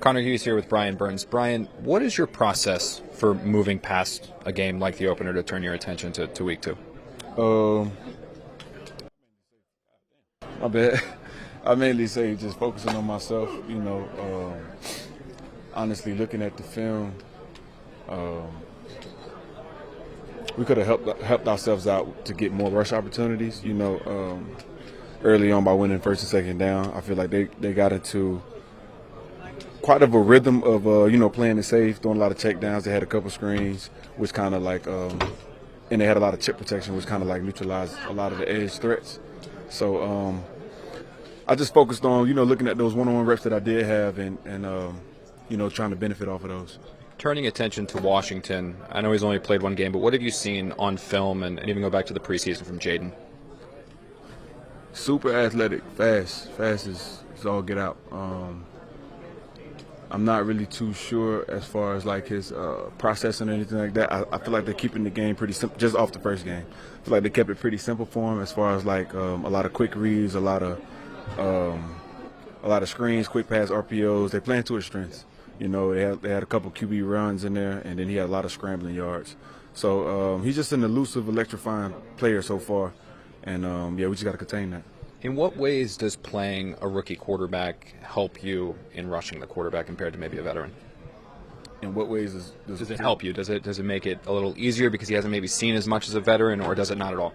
Connor Hughes here with Brian Burns. Brian, what is your process for moving past a game like the opener to turn your attention to week two? My bad. I mainly say just focusing on myself, honestly looking at the film. We could have helped ourselves out to get more rush opportunities, early on by winning first and second down. I feel like they got into quite of a rhythm of, playing it safe, throwing a lot of check downs. They had a couple screens, which kind of like, and they had a lot of chip protection, which kind of like neutralized a lot of the edge threats. So I just focused on, looking at those one-on-one reps that I did have and trying to benefit off of those. Turning attention to Washington, I know he's only played one game, but what have you seen on film and even go back to the preseason from Jayden? Super athletic, fast as all get out. I'm not really too sure as far as like his processing or anything like that. I feel like they're keeping the game pretty simple, just off the first game. I feel like they kept it pretty simple for him as far as like a lot of quick reads, a lot of screens, quick pass, RPOs. They playing to his strengths. They had a couple QB runs in there, and then he had a lot of scrambling yards. So he's just an elusive, electrifying player so far, and we just got to contain that. In what ways does playing a rookie quarterback help you in rushing the quarterback compared to maybe a veteran? In what ways does it help you? Does it make it a little easier because he hasn't maybe seen as much as a veteran, or does it not at all?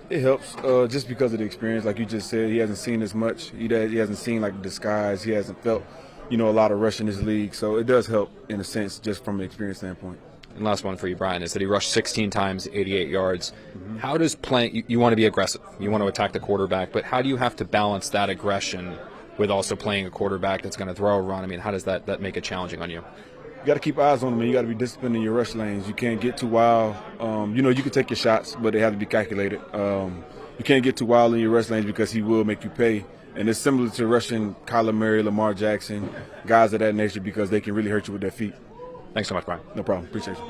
It helps just because of the experience. Like you just said, he hasn't seen as much. He hasn't seen like the disguise. He hasn't felt, a lot of rush in this league. So it does help in a sense just from an experience standpoint. And last one for you, Brian, is that he rushed 16 times, 88 yards. Mm-hmm. How does playing – you want to be aggressive. You want to attack the quarterback. But how do you have to balance that aggression with also playing a quarterback that's going to throw a run? I mean, how does that make it challenging on you? You got to keep eyes on him, and you got to be disciplined in your rush lanes. You can't get too wild. You can take your shots, but they have to be calculated. You can't get too wild in your rush lanes because he will make you pay. And it's similar to rushing Kyler Murray, Lamar Jackson, guys of that nature, because they can really hurt you with their feet. Thanks so much, Brian. No problem. Appreciate you.